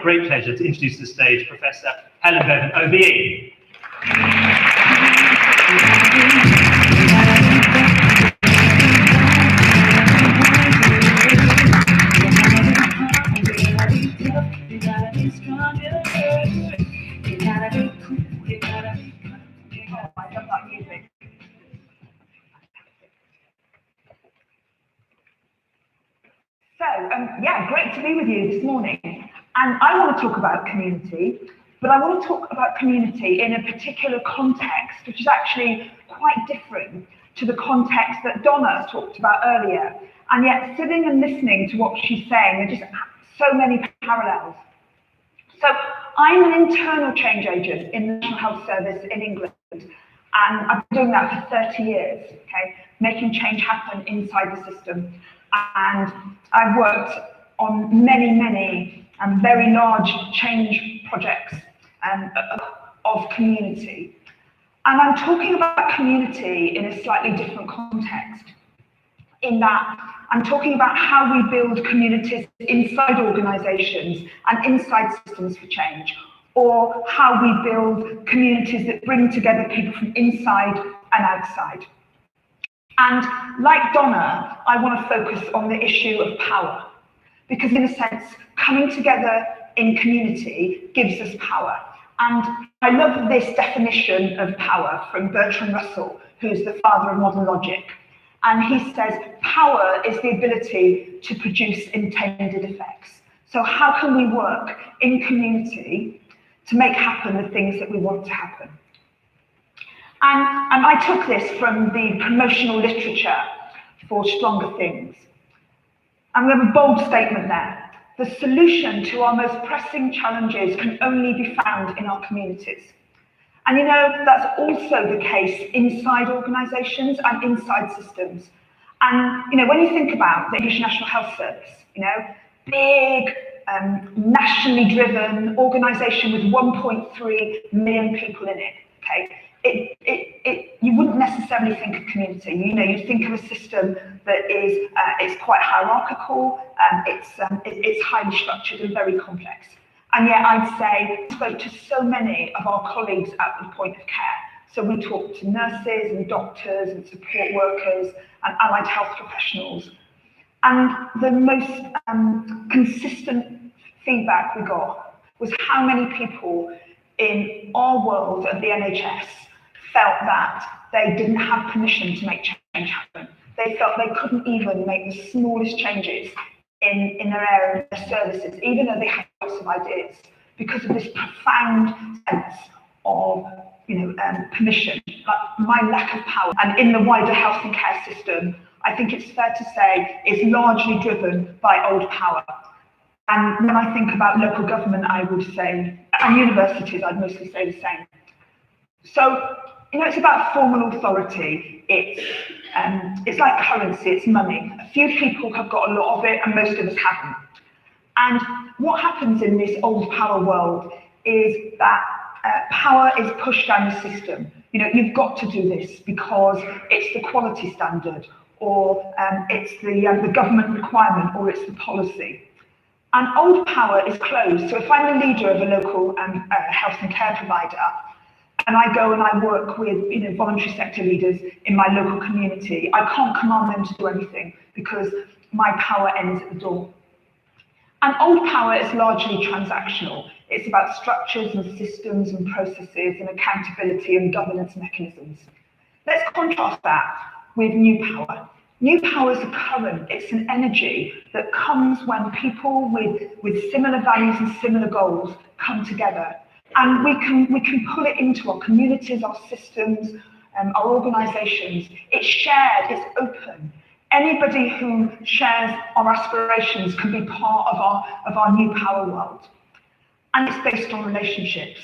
great pleasure to introduce to the stage Professor Helen Bevan, OBE. Yeah, great to be with you this morning. And I want to talk about community, but I want to talk about community in a particular context, which is actually quite different to the context that Donna talked about earlier. And yet, sitting and listening to what she's saying, there are just so many parallels. So I'm an internal change agent in the National Health Service in England, and I've been doing that for 30 years, okay, making change happen inside the system. And I've worked on many very large change projects of community. And I'm talking about community in a slightly different context, in that I'm talking about how we build communities inside organisations and inside systems for change, or how we build communities that bring together people from inside and outside. And like Donna, I want to focus on the issue of power, because in a sense, coming together in community gives us power. And I love this definition of power from Bertrand Russell, who's the father of modern logic. And he says, power is the ability to produce intended effects. So how can we work in community to make happen the things that we want to happen? And I took this from the promotional literature for Stronger Things. And we have a bold statement there. The solution to our most pressing challenges can only be found in our communities. And you know, that's also the case inside organisations and inside systems. And you know, when you think about the English National Health Service, you know, big, nationally driven organisation with 1.3 million people in it, okay? You wouldn't necessarily think of community. You know, you think of a system that is quite hierarchical, it's highly structured and very complex. And yet I'd say I spoke to so many of our colleagues at the point of care. So we talked to nurses and doctors and support workers and allied health professionals. And the most consistent feedback we got was how many people in our world of the NHS felt that they didn't have permission to make change happen. They felt they couldn't even make the smallest changes in their area, their services, even though they had lots of ideas, because of this profound sense of, you know, permission, like my lack of power. And in the wider health and care system, I think it's fair to say it's largely driven by old power. And when I think about local government, I would say, and universities, I'd mostly say the same. So, you know, it's about formal authority. It's like currency, it's money. A few people have got a lot of it and most of us haven't. And what happens in this old power world is that power is pushed down the system. You know, you've got to do this because it's the quality standard, or it's the government requirement, or it's the policy. And old power is closed. So if I'm the leader of a local health and care provider, and I go and I work with, you know, voluntary sector leaders in my local community, I can't command them to do anything because my power ends at the door. And old power is largely transactional. It's about structures and systems and processes and accountability and governance mechanisms. Let's contrast that with new power. New power is a current, it's an energy that comes when people with similar values and similar goals come together. And we can pull it into our communities, our systems, our organisations. It's shared, it's open. Anybody who shares our aspirations can be part of our new power world. And it's based on relationships.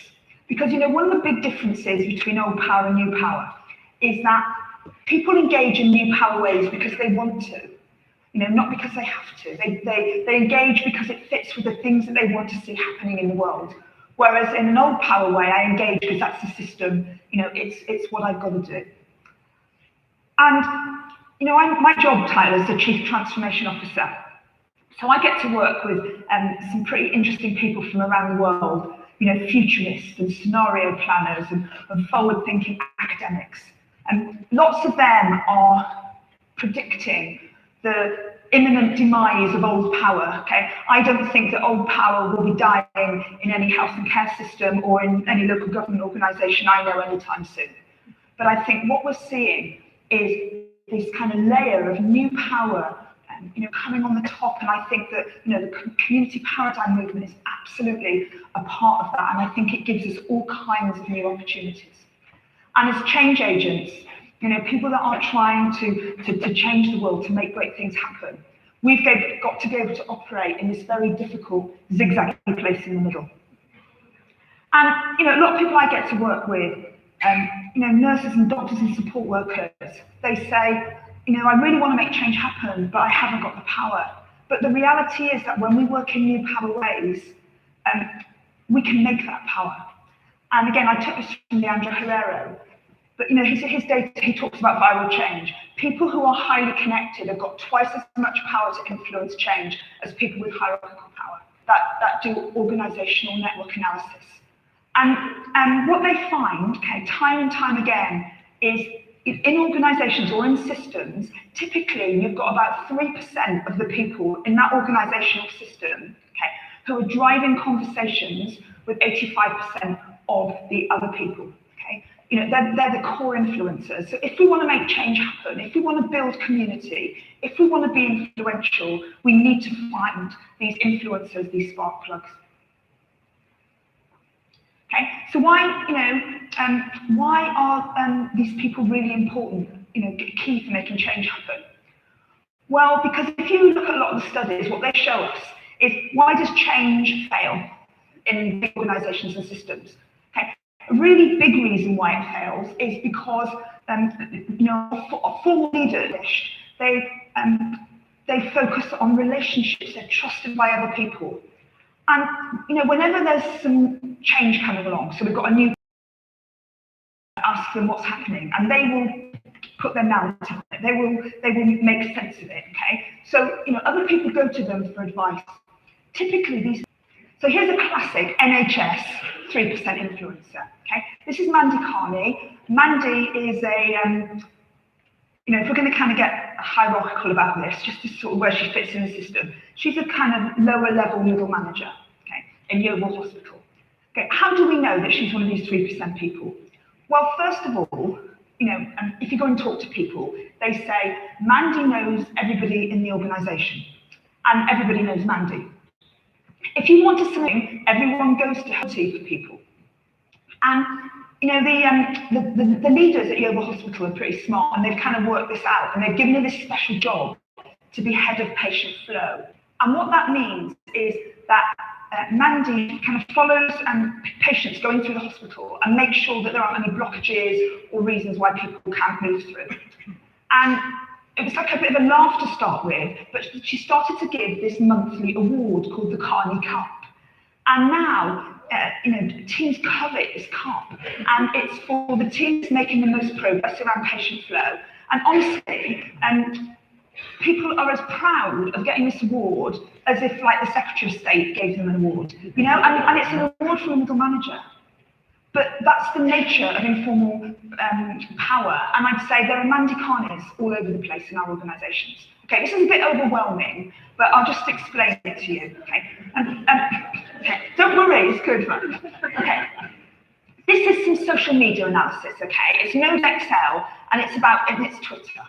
Because, you know, one of the big differences between old power and new power is that people engage in new power ways because they want to, you know, not because they have to. They engage because it fits with the things that they want to see happening in the world. Whereas in an old power way, I engage because that's the system, you know, it's what I've got to do. And, you know, my job title is the Chief Transformation Officer. So I get to work with some pretty interesting people from around the world, futurists and scenario planners and forward-thinking academics. And lots of them are predicting the imminent demise of old power, okay? I don't think that old power will be dying in any health and care system or in any local government organisation I know anytime soon. But I think what we're seeing is this kind of layer of new power coming on the top, and I think that the community paradigm movement is absolutely a part of that, and I think it gives us all kinds of new opportunities. And as change agents, people that are trying to change the world, to make great things happen, we've got to be able to operate in this very difficult, zigzaggy place in the middle. And a lot of people I get to work with, nurses and doctors and support workers, they say, I really want to make change happen, but I haven't got the power. But the reality is that when we work in new power ways, we can make that power. And again, I took this from Leandro Herrero, but his data, he talks about viral change. People who are highly connected have got twice as much power to influence change as people with hierarchical power that do organizational network analysis. And what they find, time and time again, is in organizations or in systems, typically you've got about 3% of the people in that organizational system, who are driving conversations with 85% of the other people, They're the core influencers. So if we want to make change happen, if we want to build community, if we want to be influential, we need to find these influencers, these spark plugs. Okay, so why are these people really important, key for making change happen? Well, because if you look at a lot of the studies, what they show us is, why does change fail in big organizations and systems? Okay, a really big reason why it fails is because, for leaders, they focus on relationships, they're trusted by other people. And whenever there's some change coming along, so we've got a new, ask them what's happening, and they will put their narrative on it. They will make sense of it. Okay, so other people go to them for advice. Typically these. So here's a classic NHS 3% influencer. Okay, this is Mandy Carney. Mandy is a if we're going to kind of get hierarchical about this, just to sort of where she fits in the system, she's a kind of lower level middle manager, in Yeovil Hospital. Okay, how do we know that she's one of these 3% people? Well, first of all, if you go and talk to people, they say, Mandy knows everybody in the organisation, and everybody knows Mandy. If you want to something, everyone goes to her for people. And the leaders at Yeovil Hospital are pretty smart, and they've kind of worked this out, and they've given her this special job to be head of patient flow. And what that means is that Mandy kind of follows patients going through the hospital and makes sure that there aren't any blockages or reasons why people can't move through. And it was like a bit of a laugh to start with, but she started to give this monthly award called the Carney Cup. And now, teams covet this cup, and it's for the teams making the most progress around patient flow. And honestly, people are as proud of getting this award as if, like, the Secretary of State gave them an award, and it's an award from a middle manager. But that's the nature of informal power, and I'd say there are Mandy Carneys all over the place in our organisations. Okay, this is a bit overwhelming, but I'll just explain it to you. Okay, okay. Don't worry, it's good fun. Okay, this is some social media analysis. Okay, it's Node Excel, and it's Twitter.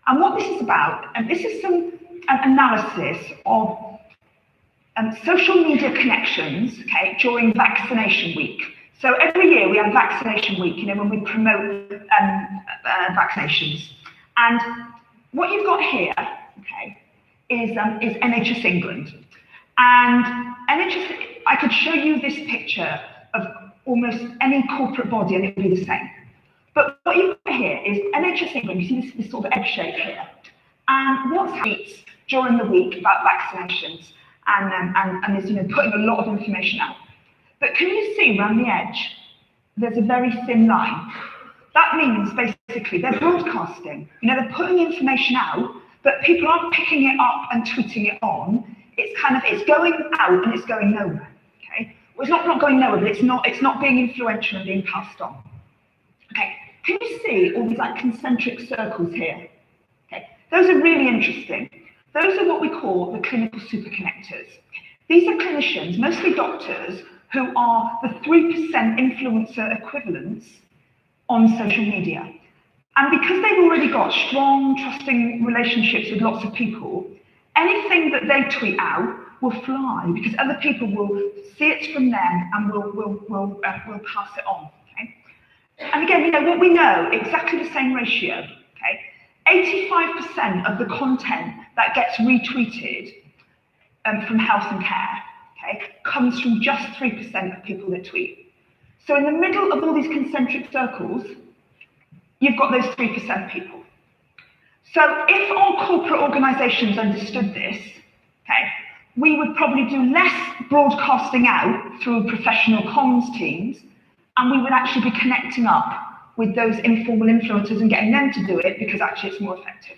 And what this is about, and this is some analysis of social media connections, during vaccination week. So every year we have vaccination week, when we promote vaccinations. And what you've got here, is NHS England. And NHS, I could show you this picture of almost any corporate body and it would be the same. But what you've got here is NHS England. You see this sort of egg shape here. And what's happening during the week about vaccinations, and is putting a lot of information out. But can you see around the edge, there's a very thin line. That means basically they're broadcasting. They're putting information out, but people aren't picking it up and tweeting it on. it's going out and it's going nowhere. Okay, well, it's not going nowhere, but it's not being influential and being passed on. Okay, can you see all these like concentric circles here? Okay, those are really interesting. Those are what we call the clinical superconnectors. These are clinicians, mostly doctors, who are the 3% influencer equivalents on social media. And because they've already got strong, trusting relationships with lots of people, anything that they tweet out will fly because other people will see it's from them and will pass it on. Okay? And again, you know what we know, exactly the same ratio. Okay, 85% of the content that gets retweeted from health and care, okay, comes from just 3% of people that tweet. So in the middle of all these concentric circles, you've got those 3% people. So if our corporate organisations understood this, okay, we would probably do less broadcasting out through professional comms teams, and we would actually be connecting up with those informal influencers and getting them to do it because actually it's more effective.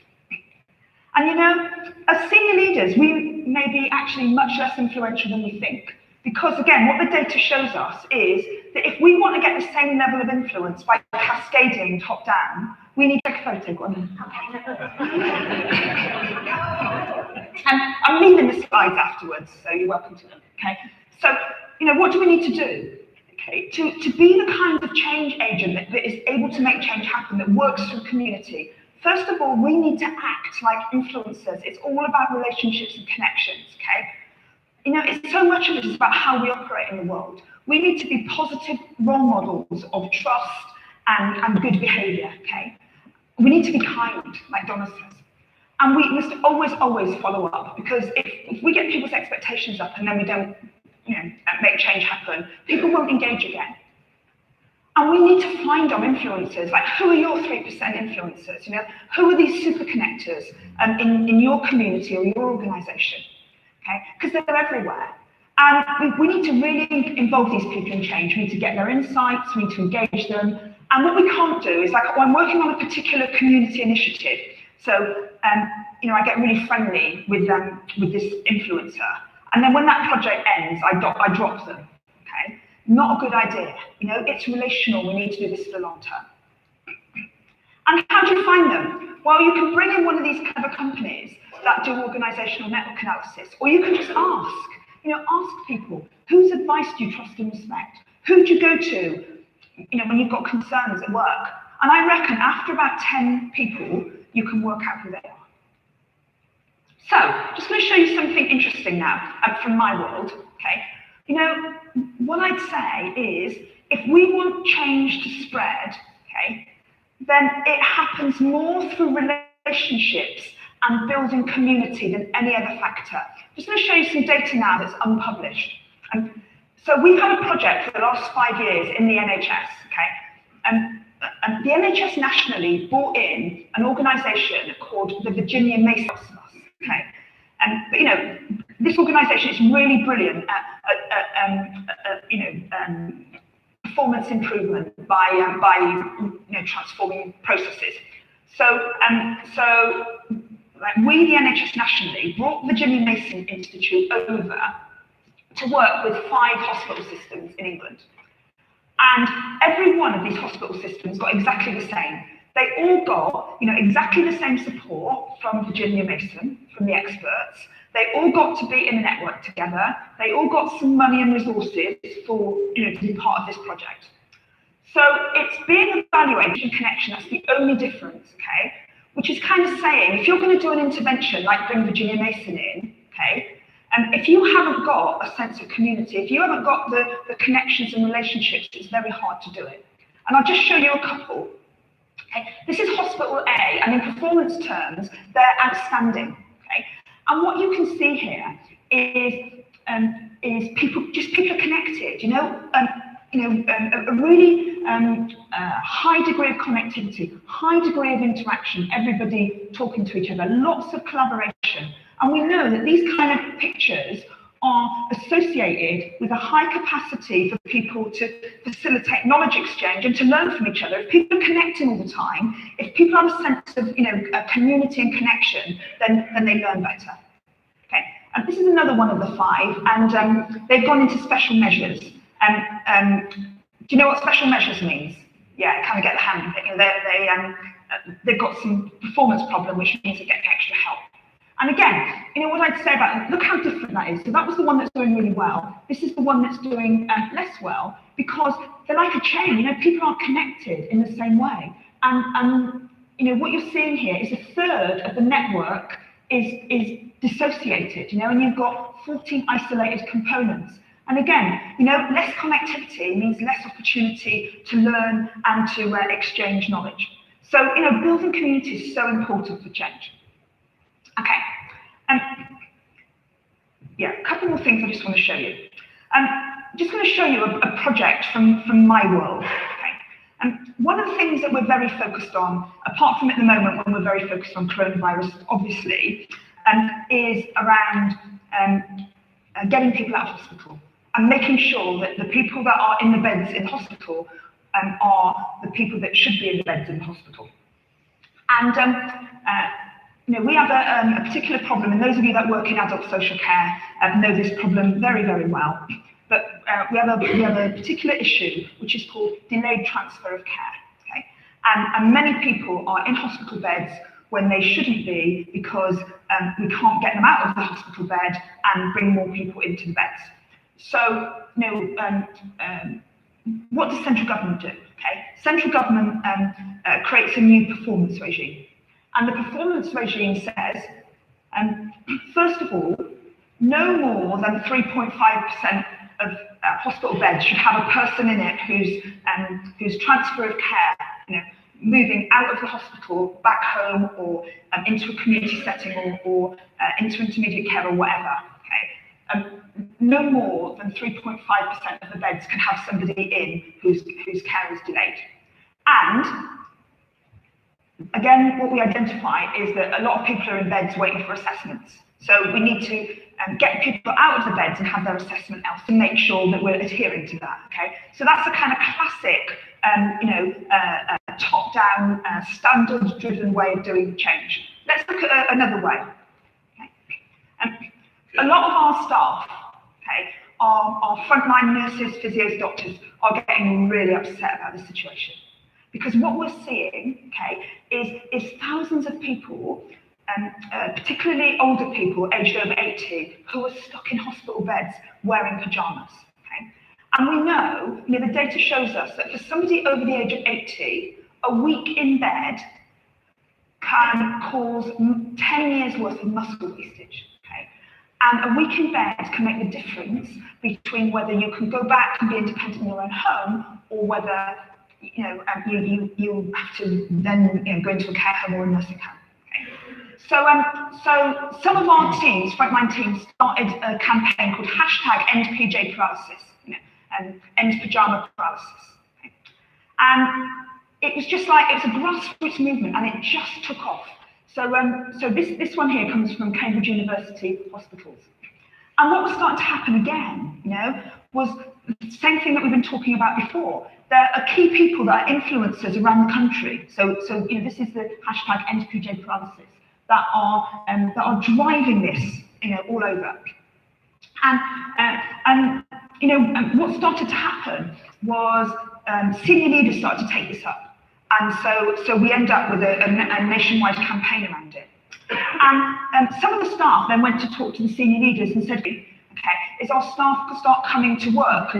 And you know, as senior leaders, we may be actually much less influential than we think. Because again, what the data shows us is that if we want to get the same level of influence by cascading top down, we need to take a photo. Go on. And I'm leaving the slides afterwards, so you're welcome to them. Okay. So, you know, what do we need to do? Okay, to be the kind of change agent that is able to make change happen, that works through community. First of all, we need to act like influencers. It's all about relationships and connections. Okay. You know, it's so much of it is about how we operate in the world. We need to be positive role models of trust and good behaviour, okay? We need to be kind, like Donna says. And we must always follow up, because if we get people's expectations up and then we don't, you know, make change happen, people won't engage again. And we need to find our influencers, like who are your 3% influencers? You know, who are these super connectors in your community or your organisation? Okay, because they're everywhere. And we need to really involve these people in change. We need to get their insights, we need to engage them. And what we can't do is, like, I'm working on a particular community initiative. So, you know, I get really friendly with this influencer. And then when that project ends, I drop them, okay? Not a good idea. You know, it's relational. We need to do this for the long term. And how do you find them? Well, you can bring in one of these clever companies that do organizational network analysis, or you can just ask, you know, ask people, whose advice do you trust and respect? Who do you go to, you know, when you've got concerns at work? And I reckon after about 10 people, you can work out who they are. So, just going to show you something interesting now from my world, okay? You know, what I'd say is, if we want change to spread, okay, then it happens more through relationships and building community than any other factor. I'm just going to show you some data now that's unpublished. So we've had a project for the last 5 years in the NHS, okay? The NHS nationally brought in an organisation called the Virginia Mason, okay? But you know, this organisation is really brilliant at performance improvement by you know, transforming processes. So like, we, the NHS nationally, brought Virginia Mason Institute over to work with 5 hospital systems in England. And every one of these hospital systems got exactly the same. They all got, you know, exactly the same support from Virginia Mason, from the experts. They all got to be in a network together. They all got some money and resources for, you know, to be part of this project. So it's being evaluated in connection, that's the only difference, okay? Which is kind of saying, if you're going to do an intervention like bring Virginia Mason in, okay, and if you haven't got a sense of community, if you haven't got the connections and relationships, it's very hard to do it. And I'll just show you a couple. Okay, this is Hospital A, and in performance terms, they're outstanding. Okay, and what you can see here is people are connected. You know, a really high degree of connectivity, high degree of interaction, everybody talking to each other, lots of collaboration. And we know that these kind of pictures are associated with a high capacity for people to facilitate knowledge exchange and to learn from each other. If people are connecting all the time, if people have a sense of, you know, a community and connection, then they learn better. Okay, This is another one of the 5, and they've gone into special measures. Do you know what special measures means? Yeah, kind of get the hang of it. You know, they've got some performance problem, which means they're getting extra help. And again, you know what I'd say about it, look how different that is. So that was the one that's doing really well. This is the one that's doing less well, because they're like a chain. You know, people are connected in the same way. And you know, what you're seeing here is 1/3 of the network is dissociated, you know, and you've got 14 isolated components. And again, you know, less connectivity means less opportunity to learn and to exchange knowledge. So, you know, building community is so important for change. Okay, yeah, a couple more things I just want to show you. I'm just going to show you a project from my world. Okay, one of the things that we're very focused on, apart from at the moment when we're very focused on coronavirus, obviously, is around getting people out of hospital and making sure that the people that are in the beds in hospital are the people that should be in the beds in the hospital. And you know, we have a particular problem, and those of you that work in adult social care know this problem very, very well. But we have a particular issue which is called delayed transfer of care. Okay, and many people are in hospital beds when they shouldn't be, because we can't get them out of the hospital bed and bring more people into the beds. So, you know, what does central government do? Okay, central government creates a new performance regime. And the performance regime says, first of all, no more than 3.5% of hospital beds should have a person in it whose transfer of care, you know, moving out of the hospital, back home, or into a community setting, or into intermediate care, or whatever. Okay, no more than 3.5% of the beds can have somebody in whose care is delayed. And again, what we identify is that a lot of people are in beds waiting for assessments. So we need to get people out of the beds and have their assessment else to make sure that we're adhering to that. Okay, so that's a kind of classic, you know, top-down, standards-driven way of doing change. Let's look at another way. Okay. A lot of our staff, okay, our frontline nurses, physios, doctors, are getting really upset about the situation. Because what we're seeing, okay, is thousands of people, particularly older people aged over 80, who are stuck in hospital beds wearing pajamas. Okay? And we know, you know, the data shows us that for somebody over the age of 80, a week in bed can cause 10 years worth of muscle wastage. Okay? And a week in bed can make the difference between whether you can go back and be independent in your own home, or whether, you know, you have to then, you know, go into a care home or a nursing home. Okay? So some of our teams, frontline teams, started a campaign called #EndPJ Paralysis, you know, End Pajama Paralysis. Okay? And it was just like, it was a grassroots movement, and it just took off. So this one here comes from Cambridge University Hospitals. And what was starting to happen again, you know, was the same thing that we've been talking about before. There are key people that are influencers around the country. So you know, this is the #EndPJ Paralysis that are driving this, you know, all over. And you know, what started to happen was senior leaders started to take this up. And so we end up with a nationwide campaign around it. And some of the staff then went to talk to the senior leaders and said, okay, is our staff to start coming to work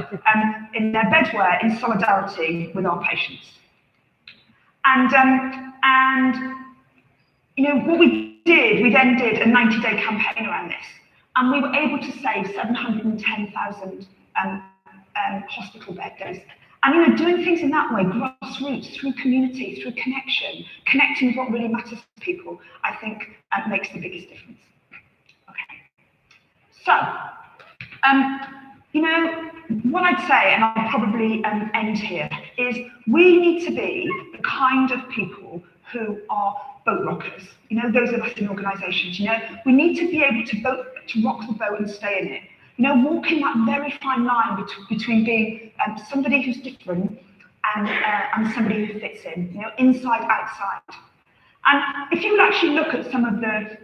in their bedwear in solidarity with our patients? And you know, what we then did a 90-day campaign around this, and we were able to save 710,000 hospital bed days. And you know, doing things in that way, grassroots, through community, through connection, connecting with what really matters to people, I think makes the biggest difference. Okay. So, you know, what I'd say, and I'll probably end here, is we need to be the kind of people who are boat rockers. You know, those of us in organisations, you know, we need to be able to rock the boat and stay in it. You know, walking that very fine line between being somebody who's different and somebody who fits in, you know, inside, outside. And if you would actually look at some of the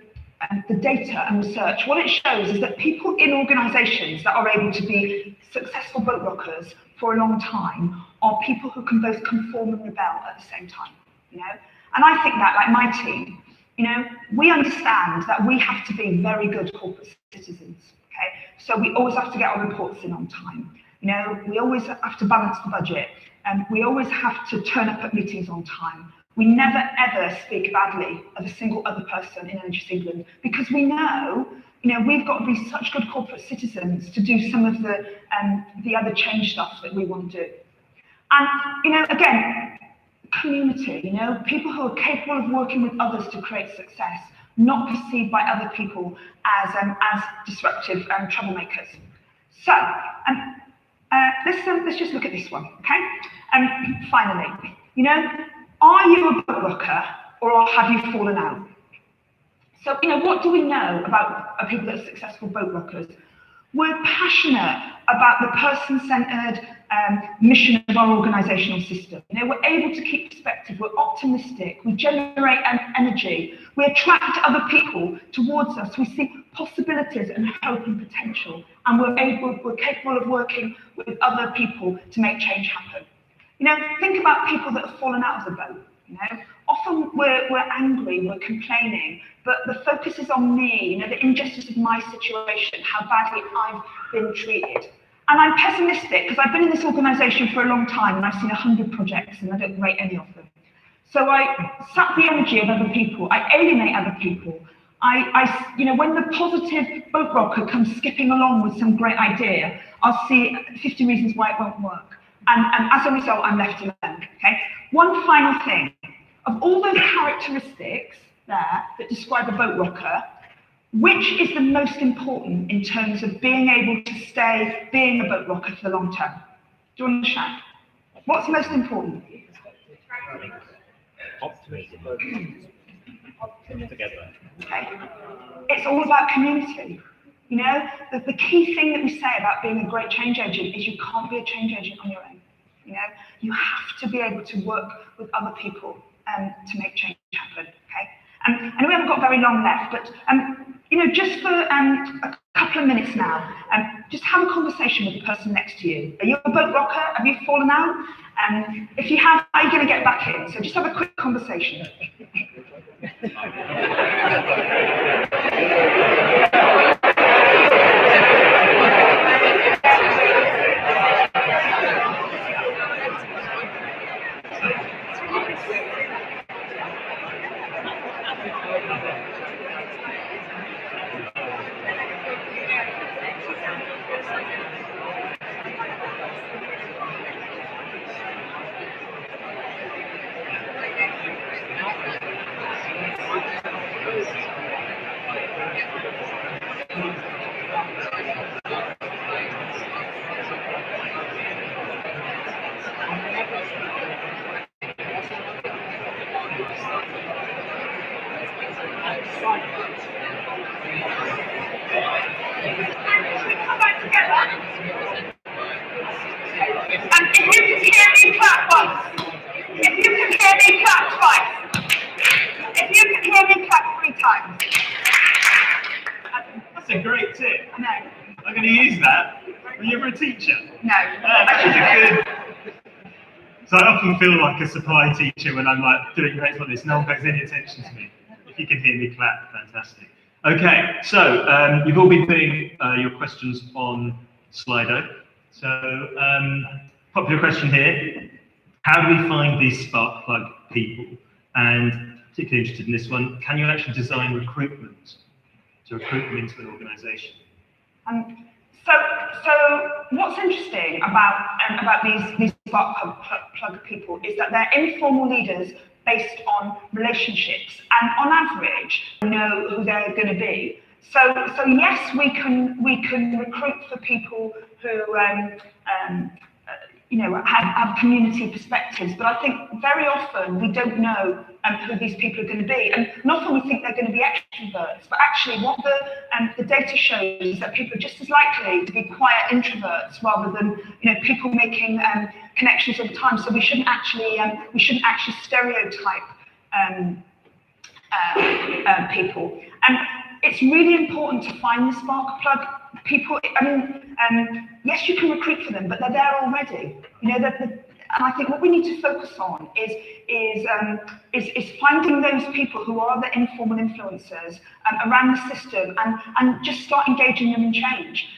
the data and research, what it shows is that people in organisations that are able to be successful boat rockers for a long time are people who can both conform and rebel at the same time, you know? And I think that, like my team, you know, we understand that we have to be very good corporate citizens, okay? So we always have to get our reports in on time. You know, we always have to balance the budget, and we always have to turn up at meetings on time. We never ever speak badly of a single other person in Energy England, because we know, you know, we've got to be such good corporate citizens to do some of the other change stuff that we want to do. And, you know, again, community, you know, people who are capable of working with others to create success, not perceived by other people as disruptive troublemakers. So, let's just look at this one, okay? Finally, you know, are you a boat rocker, or have you fallen out? So, you know, what do we know about people that are successful boat rockers? We're passionate about the person-centered mission of our organizational system. You know, we're able to keep perspective, we're optimistic, we generate energy, we attract other people towards us, we see possibilities and hope and potential, and we're capable of working with other people to make change happen. You know, think about people that have fallen out of the boat, you know. Often we're angry, we're complaining, but the focus is on me, you know, the injustice of my situation, how badly I've been treated. And I'm pessimistic because I've been in this organisation for a long time and I've seen 100 projects and I don't rate any of them. So I sap the energy of other people, I alienate other people. You know, when the positive boat rocker comes skipping along with some great idea, I'll see 50 reasons why it won't work. And as a result, I'm left alone, okay? One final thing, of all those characteristics there that describe a boat rocker, which is the most important in terms of being able to stay being a boat rocker for the long term? Do you want to shout? What's most important? Together. Okay. It's all about community. You know, the key thing that we say about being a great change agent is you can't be a change agent on your own. You know, you have to be able to work with other people to make change happen. Okay. I know we haven't got very long left, but you know, just for a couple of minutes now, just have a conversation with the person next to you. Are you a boat rocker? Have you fallen out? If you have, how are you going to get back in? So just have a quick conversation. That's a great tip. No. I'm going to use that. Were you ever a teacher? No. So I often feel like a supply teacher when I'm like doing great like this. No one pays any attention to me. If you can hear me clap, fantastic. Okay, so you've all been putting your questions on Slido. So popular question here. How do we find these spark plug people? And particularly interested in this one, can you actually design recruitment to recruit them into an organisation? So what's interesting about these spark plug people is that they're informal leaders based on relationships, and on average, know who they're going to be. So yes, we can recruit for people who you know, have community perspectives, but I think very often we don't know who these people are going to be, and often we think they're going to be extroverts, but actually what the data shows is that people are just as likely to be quiet introverts rather than, you know, people making connections all the time. So we shouldn't actually stereotype people. And it's really important to find the spark plug people. I mean, yes, you can recruit for them, but they're there already. You know, and I think what we need to focus on is finding those people who are the informal influencers around the system and just start engaging them in change.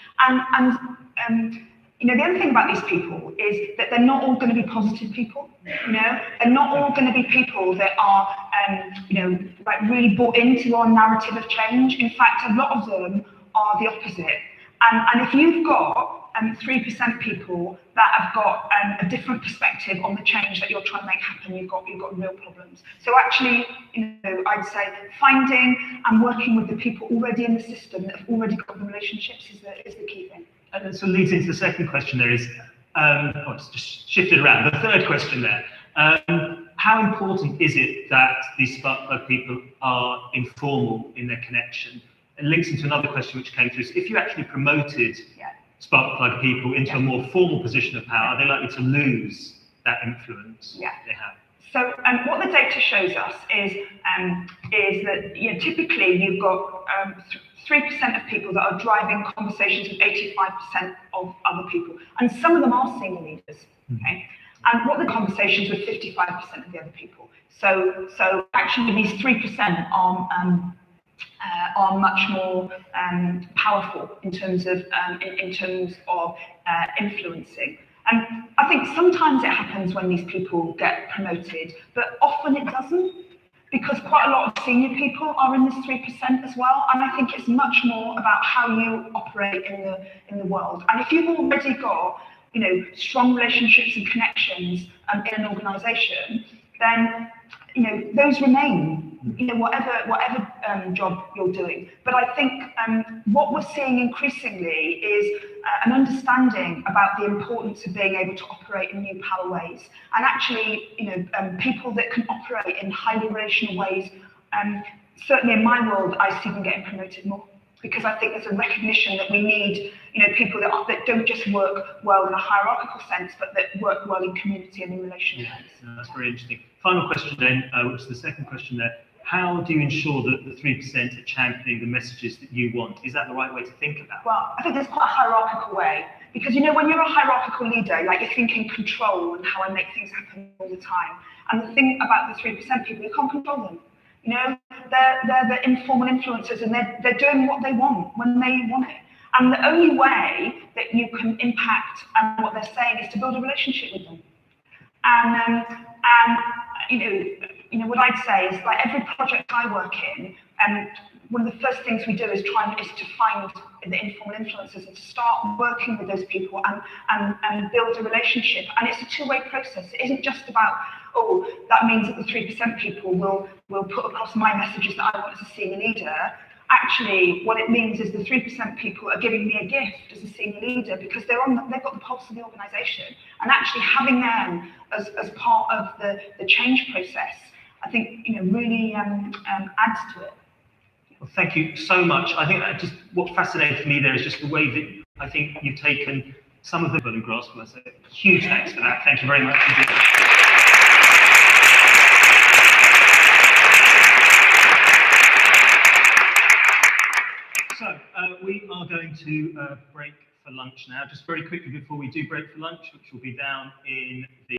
You know, the other thing about these people is that they're not all going to be positive people. You know, they're not all going to be people that are, you know, like really bought into our narrative of change. In fact, a lot of them are the opposite. And if you've got 3% people that have got a different perspective on the change that you're trying to make happen, you've got real problems. So actually, you know, I'd say finding and working with the people already in the system that have already got the relationships is the key thing. And that sort of leads into the second question there is, it's just shifted around. The third question there, how important is it that these spark plug people are informal in their connection? It links into another question which came through. So if you actually promoted spark plug people into a more formal position of power, are they likely to lose that influence they have? So what the data shows us is that, you know, typically you've got 3% of people that are driving conversations with 85% of other people, and some of them are senior leaders. Okay, and what the conversations with 55% of the other people. So actually these 3% are much more powerful in terms of influencing. And I think sometimes it happens when these people get promoted, but often it doesn't, because quite a lot of senior people are in this 3% as well. And I think it's much more about how you operate in the world. And if you've already got, you know, strong relationships and connections in an organisation, then, you know, those remain, you know, whatever job you're doing. But I think what we're seeing increasingly is an understanding about the importance of being able to operate in new power ways. And actually, you know, people that can operate in highly relational ways, certainly in my world, I see them getting promoted more. Because I think there's a recognition that we need, you know, people that don't just work well in a hierarchical sense, but that work well in community and in relationships. Yeah, that's very interesting. Final question then, which is the second question there. How do you ensure that the 3% are championing the messages that you want? Is that the right way to think about it? Well, I think there's quite a hierarchical way. Because, you know, when you're a hierarchical leader, like, you're thinking control and how I make things happen all the time. And the thing about the 3% people, you can't control them. You know, they're the informal influencers, and they're doing what they want when they want it. And the only way that you can impact what they're saying is to build a relationship with them. And you know what I'd say is, like, every project I work in, one of the first things we do is to find the informal influencers and to start working with those people and build a relationship. And it's a two-way process. It isn't just about, oh, that means that the 3% people will put across my messages that I want as a senior leader. Actually, what it means is the 3% people are giving me a gift as a senior leader, because they've got the pulse of the organisation. And actually having them as part of the change process, I think, you know, really adds to it. Well, thank you so much. I think that just what fascinated me there is just the way that I think you've taken some of the and grasp. So huge thanks for that. Thank you very much indeed. So we are going to break for lunch now. Just very quickly before we do break for lunch, which will be down in the